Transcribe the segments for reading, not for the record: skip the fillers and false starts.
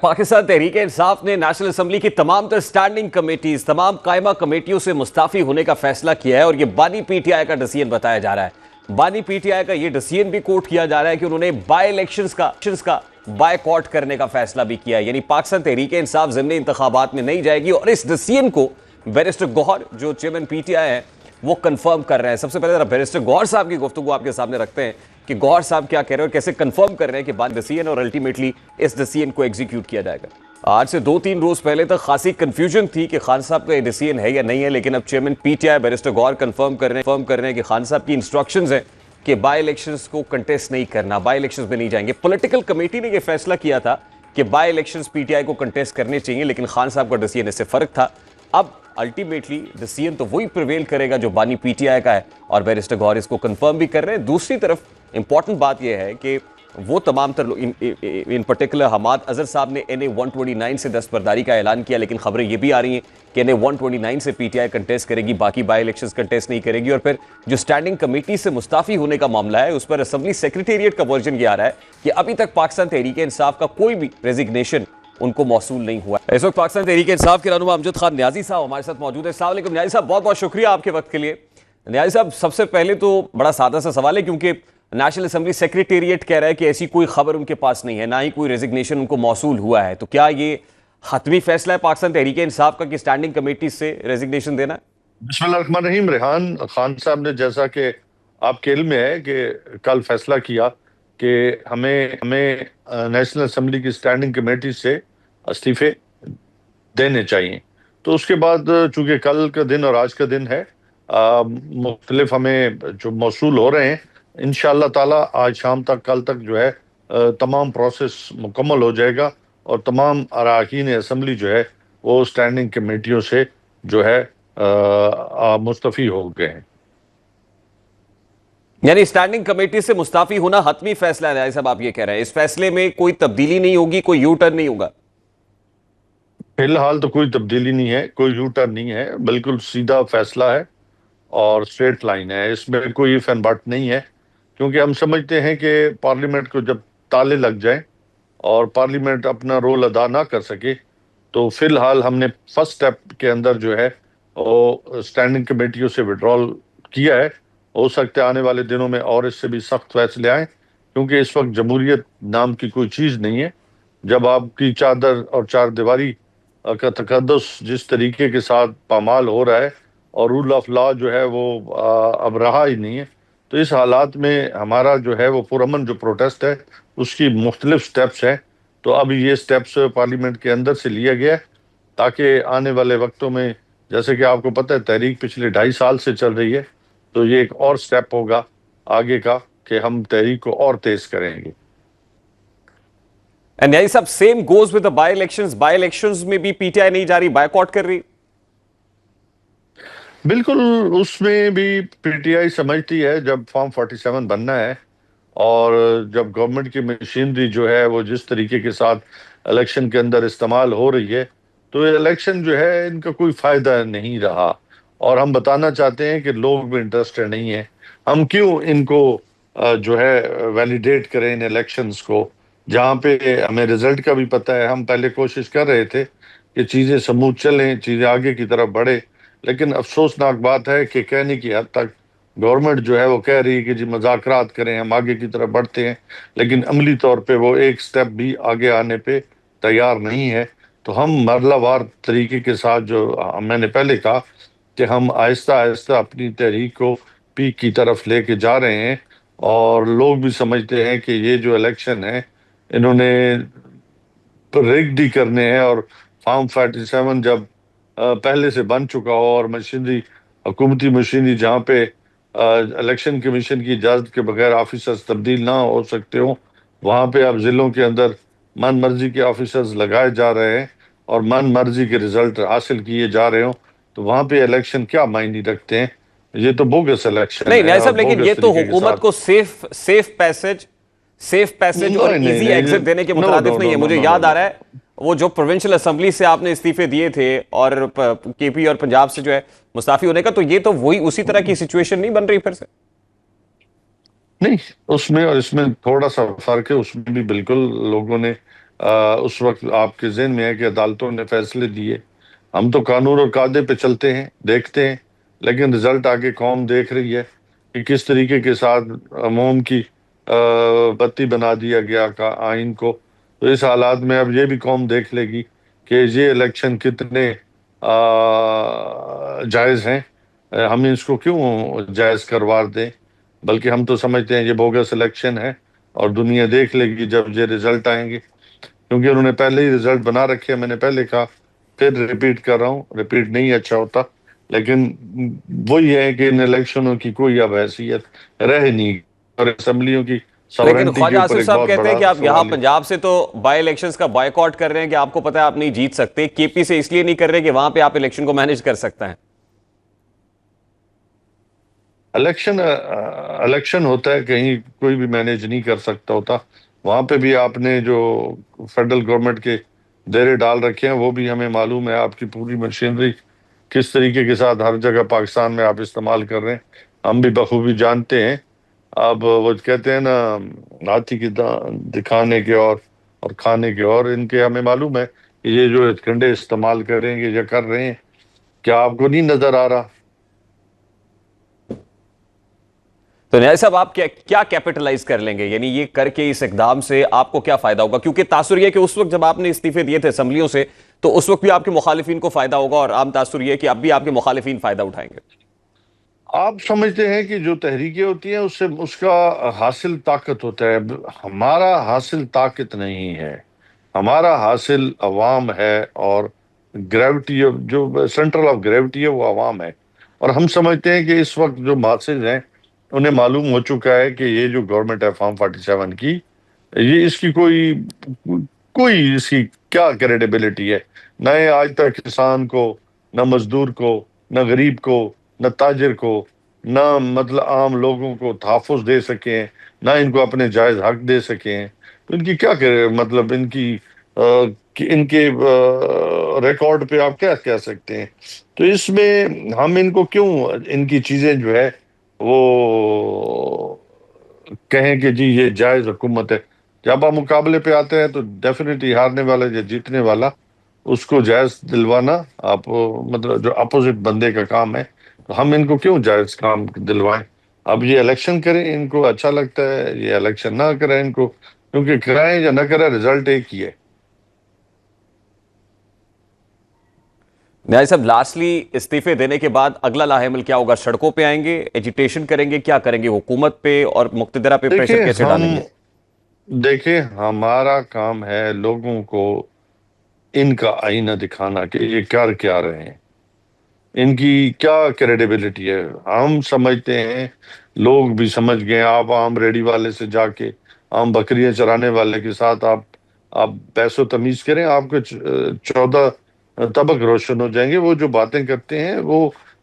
پاکستان تحریک انصاف نے national assembly کی تمام تر سٹینڈنگ کمیٹیز، تمام قائمہ کمیٹیوں سے مستعفی ہونے کا فیصلہ کیا ہے، اور یہ بانی پی ٹی آئی کا ڈیسیژن بتایا جا رہا ہے۔ بانی پی ٹی آئی کا یہ ڈیسیژن بھی کوٹ کیا جا رہا ہے کہ انہوں نے بائی الیکشنز کا بائیکاٹ کرنے کا فیصلہ بھی کیا ہے، یعنی پاکستان تحریک انصاف ضمنی انتخابات میں نہیں جائے گی، اور اس ڈیسیژن کو بیرسٹر گوہر جو چیئرمین پی ٹی آئی ہیں وہ کنفرم کر رہے ہیں۔ سب سے پہلے ذرا بیرسٹر گوہر صاحب کی گفتگو آپ کے سامنے رکھتے ہیں کہ گوہر صاحب کیا کہہ رہے ہیں اور کیسے کنفرم کر رہے ہیں کہ بانی ڈیسیژن اور الٹیمیٹلی اس ڈیسیژن کو ایگزیکیوٹ کیا جائے گا۔ آج سے 2-3 روز پہلے تک خاصی کنفیوژن تھی کہ خان صاحب کا یہ ڈیسیژن ہے یا نہیں ہے، لیکن اب chairman P T I barrister Gohar confirm کر رہے ہیں کہ خان صاحب کی انسٹرکشنز ہیں کہ بائی الیکشنز کو کنٹیسٹ نہیں کرنا، بائی الیکشنز میں نہیں جائیں گے۔ پولیٹیکل کمیٹی نے یہ فیصلہ کیا تھا کہ بائی الیکشنز پی ٹی آئی کو کنٹیسٹ کرنے چاہیے، لیکن خان صاحب کا ڈیسیژن اس سے فرق تھا۔ اب الٹیمیٹلی ڈیسیژن تو وہی پریویل کرے گا جو بانی پی ٹی آئی کا ہے، اور بیرسٹر گوہر اس کو کنفرم بھی کر رہے ہیں۔ دوسری طرف امپورٹنٹ بات یہ ہے کہ وہ تمام تر ان پرٹیکولر حماد اظہر صاحب نے این اے 129 سے دستبرداری کا اعلان کیا، لیکن خبریں یہ بھی آ رہی ہیں کہ این اے 129 سے پی ٹی آئی کنٹیسٹ کرے گی، باقی بائی الیکشنز کنٹیسٹ نہیں کرے گی۔ اور پھر جو سٹینڈنگ کمیٹی سے مستعفی ہونے کا معاملہ ہے اس پر اسمبلی سیکریٹریٹ کا ورژن یہ آ رہا ہے کہ ابھی تک پاکستان تحریک انصاف کا کوئی بھی ریزگنیشن ان کو موصول نہیں ہوا ہے۔ اس وقت پاکستان تحریک انصاف کے رہنما امجد خان نیازی صاحب ہمارے ساتھ موجود ہیں۔ السلام علیکم نیازی صاحب، بہت بہت شکریہ آپ کے وقت کے لیے۔ نیازی صاحب، سب سے پہلے تو بڑا سادہ سا سوال ہے، کیونکہ نیشنل اسمبلی سیکریٹریٹ کہہ رہا ہے کہ ایسی کوئی خبر ان کے پاس نہیں ہے، نہ ہی کوئی ریزگنیشن ان کو موصول ہوا ہے، تو کیا یہ حتمی فیصلہ ہے پاکستان تحریک انصاف کا کہ سٹینڈنگ کمیٹی سے ریزگنیشن دینا ہے؟ بسم اللہ الرحمن الرحیم۔ ریحان خان صاحب نے، جیسا کہ آپ کے علم میں ہے، کہ کل فیصلہ کیا کہ ہمیں نیشنل اسمبلی کی سٹینڈنگ کمیٹی سے استعفے دینے چاہیے، تو اس کے بعد چونکہ کل کا دن اور آج کا دن ہے، مختلف ہمیں جو موصول ہو رہے ہیں، انشاءاللہ تعالی آج شام تک، کل تک جو ہے تمام پروسیس مکمل ہو جائے گا، اور تمام اراکین اسمبلی جو ہے وہ سٹینڈنگ کمیٹیوں سے جو ہے مستعفی ہو گئے ہیں۔ یعنی سٹینڈنگ کمیٹی سے مستعفی ہونا حتمی فیصلہ ہے صاحب، آپ یہ کہہ رہے ہیں اس فیصلے میں کوئی تبدیلی نہیں ہوگی، کوئی یو ٹرن نہیں ہوگا؟ فی الحال تو کوئی تبدیلی نہیں ہے، کوئی یو ٹرن نہیں ہے، بالکل سیدھا فیصلہ ہے اور اسٹریٹ لائن ہے، اس میں کوئی ایف اینڈ بٹ نہیں ہے، کیونکہ ہم سمجھتے ہیں کہ پارلیمنٹ کو جب تالے لگ جائیں اور پارلیمنٹ اپنا رول ادا نہ کر سکے، تو فی الحال ہم نے فرسٹ سٹیپ کے اندر جو ہے وہ سٹینڈنگ کمیٹیوں سے وڈرال کیا ہے۔ ہو سکتا ہے آنے والے دنوں میں اور اس سے بھی سخت فیصلے آئیں، کیونکہ اس وقت جمہوریت نام کی کوئی چیز نہیں ہے۔ جب آپ کی چادر اور چار دیواری کا تقدس جس طریقے کے ساتھ پامال ہو رہا ہے اور رول آف لا جو ہے وہ اب رہا ہی نہیں ہے، تو اس حالات میں ہمارا جو ہے وہ پرامن جو پروٹیسٹ ہے اس کی مختلف سٹیپس ہیں، تو اب یہ سٹیپس پارلیمنٹ کے اندر سے لیا گیا ہے تاکہ آنے والے وقتوں میں، جیسے کہ آپ کو پتہ ہے تحریک پچھلے 2.5 سال سے چل رہی ہے، تو یہ ایک اور سٹیپ ہوگا آگے کا کہ ہم تحریک کو اور تیز کریں گے۔ نیازی صاحب، same goes with by elections, by elections میں بھی پی ٹی آئی نہیں جا رہی، بائیکاٹ کر رہی؟ بالکل، اس میں بھی پی ٹی آئی سمجھتی ہے جب فارم 47 بننا ہے اور جب گورنمنٹ کی مشینری جو ہے وہ جس طریقے کے ساتھ الیکشن کے اندر استعمال ہو رہی ہے، تو یہ الیکشن جو ہے ان کا کوئی فائدہ نہیں رہا، اور ہم بتانا چاہتے ہیں کہ لوگ بھی انٹرسٹڈ نہیں ہیں۔ ہم کیوں ان کو جو ہے ویلیڈیٹ کریں ان الیکشنز کو، جہاں پہ ہمیں رزلٹ کا بھی پتہ ہے۔ ہم پہلے کوشش کر رہے تھے کہ چیزیں سموتھ چلیں، چیزیں آگے کی طرف بڑھے، لیکن افسوسناک بات ہے کہ کہنے کی حد تک گورنمنٹ جو ہے وہ کہہ رہی ہے کہ جی مذاکرات کریں، ہم آگے کی طرف بڑھتے ہیں، لیکن عملی طور پہ وہ ایک سٹیپ بھی آگے آنے پہ تیار نہیں ہے۔ تو ہم مرحلہ وار طریقے کے ساتھ، جو میں نے پہلے کہا کہ ہم آہستہ آہستہ اپنی تحریک کو پیک کی طرف لے کے جا رہے ہیں، اور لوگ بھی سمجھتے ہیں کہ یہ جو الیکشن ہے انہوں نے ریگڈ ہی کرنے ہیں، اور فارم 47 جب پہلے سے بن چکا ہو اور مشینری، حکومتی مشینری جہاں پہ الیکشن کمیشن کی اجازت کے بغیر آفیسرز تبدیل نہ ہو سکتے ہوں، وہاں پہ اب ضلعوں کے اندر من مرضی کے آفیسرز لگائے جا رہے ہیں اور من مرضی کے رزلٹ حاصل کیے جا رہے ہوں، تو وہاں پہ الیکشن کیا معنی رکھتے ہیں؟ یہ تو بوگس الیکشن نہیں ہے نیازی اور صاحب، لیکن بوگس یہ تو طریقے کے حکومت ساتھ۔ کو سیف پیسج اور ایزی ایگزٹ دینے کے مترادف نہیں ہے۔ مجھے یاد آ رہا ہے وہ جو پروونشل اسمبلی سے آپ نے استعفے دیے تھے اور کے پی اور پنجاب سے جو ہے مستعفی ہونے کا، تو یہ تو وہی اسی طرح کی سچویشن نہیں بن رہی پھر سے؟ نہیں، اس میں اور اس میں تھوڑا سا فرق ہے۔ اس میں بھی بالکل لوگوں نے اس وقت آپ کے ذہن میں ہے کہ عدالتوں نے فیصلے دیے. ہم تو قانون اور قاعدے پہ چلتے ہیں، دیکھتے ہیں، لیکن رزلٹ آگے قوم دیکھ رہی ہے کہ کس طریقے کے ساتھ موم کی بتی بنا دیا گیا کا آئین کو. تو اس حالات میں اب یہ بھی قوم دیکھ لے گی کہ یہ الیکشن کتنے جائز ہیں. ہم اس کو کیوں جائز قرار دیں، بلکہ ہم تو سمجھتے ہیں یہ بوگس الیکشن ہے، اور دنیا دیکھ لے گی جب یہ رزلٹ آئیں گے، کیونکہ انہوں نے پہلے ہی رزلٹ بنا رکھے ہیں. میں نے پہلے کہا، پھر ریپیٹ کر رہا ہوں، ریپیٹ نہیں اچھا ہوتا، لیکن وہی ہے کہ ان الیکشنوں کی کوئی اب حیثیت رہ نہیں، اور اسمبلیوں کی لیکن ساورنٹی کے خواجہ اوپر آصف ایک صاحب بہت کہتے ہیں بڑا کہ آپ یہاں سوال ہے. پنجاب سے تو بائی الیکشنز کا بائیکاٹ کر رہے ہیں کہ آپ کو پتہ ہے آپ نہیں جیت سکتے. کے پی سے اس لیے نہیں کر رہے کہ وہاں پہ آپ الیکشن کو مینیج کر سکتا ہے. الیکشن ہوتا ہے، کہیں کوئی بھی مینیج نہیں کر سکتا ہوتا. وہاں پہ بھی آپ نے جو فیڈرل گورنمنٹ کے دیرے ڈال رکھے ہیں وہ بھی ہمیں معلوم ہے. آپ کی پوری مشینری کس طریقے کے ساتھ ہر جگہ پاکستان میں آپ استعمال کر رہے ہیں، ہم بھی بخوبی جانتے ہیں. اب وہ کہتے ہیں نا، ہاتھی کی دکھانے کے اور کھانے کے اور، ان کے ہمیں معلوم ہے کہ یہ جو کنڈے استعمال کریں گے یا کر رہے ہیں، کیا آپ کو نہیں نظر آ رہا؟ تو نیاز صاحب آپ کیا کیپٹلائز کر لیں گے، یعنی یہ کر کے اس اقدام سے آپ کو کیا فائدہ ہوگا؟ کیونکہ تاثر یہ کہ اس وقت جب آپ نے استعفے دیے تھے اسمبلیوں سے تو اس وقت بھی آپ کے مخالفین کو فائدہ ہوگا، اور عام تاثر یہ کہ اب بھی آپ کے مخالفین فائدہ اٹھائیں گے. آپ سمجھتے ہیں کہ جو تحریکیں ہوتی ہیں اس کا حاصل طاقت ہوتا ہے. ہمارا حاصل طاقت نہیں ہے، ہمارا حاصل عوام ہے، اور گریوٹی جو سینٹرل آف گریوٹی ہے وہ عوام ہے. اور ہم سمجھتے ہیں کہ اس وقت جو ماسز ہیں انہیں معلوم ہو چکا ہے کہ یہ جو گورنمنٹ ہے فارم 47 کی، یہ اس کی کوئی اس کی کیا کریڈیبلٹی ہے. نہ آج تک کسان کو، نہ مزدور کو، نہ غریب کو، نہ تاجر کو، نہ مطلب عام لوگوں کو تحفظ دے سکے ہیں، نہ ان کو اپنے جائز حق دے سکے ہیں. تو ان کی کیا کرے، مطلب ان کے ریکارڈ پہ آپ کیا کہہ سکتے ہیں؟ تو اس میں ہم ان کو کیوں ان کی چیزیں جو ہے وہ کہیں کہ جی یہ جائز حکومت ہے. جب آپ مقابلے پہ آتے ہیں تو ڈیفینیٹلی ہارنے والا یا جیتنے والا، اس کو جائز دلوانا آپ مطلب جو اپوزٹ بندے کا کام ہے. تو ہم ان کو کیوں جائز کام دلوائیں؟ اب یہ الیکشن کریں، ان کو اچھا لگتا ہے، یہ الیکشن نہ کریں ان کو، کیونکہ کرائیں یا نہ کریں رزلٹ ایک ہی ہے. نیاز صاحب لاسٹلی استعفے دینے کے بعد اگلا لاہ عمل کیا ہوگا؟ سڑکوں پہ آئیں گے، ایجیٹیشن کریں گے، کیا کریں گے؟ حکومت پہ اور مقتدرہ پہ پریشر کیسے ڈالیں گے؟ دیکھیں ہمارا کام ہے لوگوں کو ان کا آئینہ دکھانا کہ یہ کر کیا رہے ہیں، ان کی کیا کریڈیبلٹی ہے. ہم سمجھتے ہیں، لوگ بھی سمجھ گئے. آپ عام ریڈی والے سے جا کے، عام بکریاں چرانے والے کے ساتھ آپ بحث و تمیز کریں، آپ کے 14 طبق روشن ہو جائیں گے. وہ جو باتیں کرتے ہیں وہ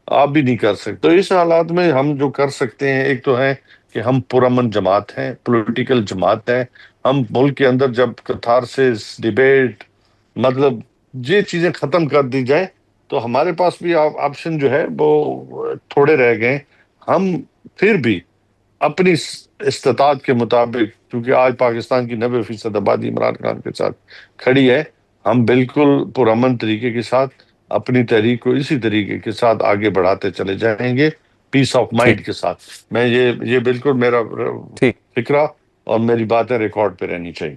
آپ بھی نہیں کر سکتے. تو اس حالات میں ہم جو کر سکتے ہیں، ایک تو ہے کہ ہم پرامن جماعت ہیں، پولیٹیکل جماعت ہیں. ہم ملک کے اندر جب کتھارسس، ڈیبیٹ، مطلب یہ چیزیں ختم کر دی جائیں تو ہمارے پاس بھی آپشن جو ہے وہ تھوڑے رہ گئے. ہم پھر بھی اپنی استطاعت کے مطابق، کیونکہ آج پاکستان کی 90% آبادی عمران خان کے ساتھ کھڑی ہے، ہم بالکل پرامن طریقے کے ساتھ اپنی تحریک کو اسی طریقے کے ساتھ آگے بڑھاتے چلے جائیں گے، پیس آف ٹھیک مائنڈ کے ساتھ. میں یہ بالکل میرا ٹھیک فکرہ اور میری باتیں ریکارڈ پہ رہنی چاہیے.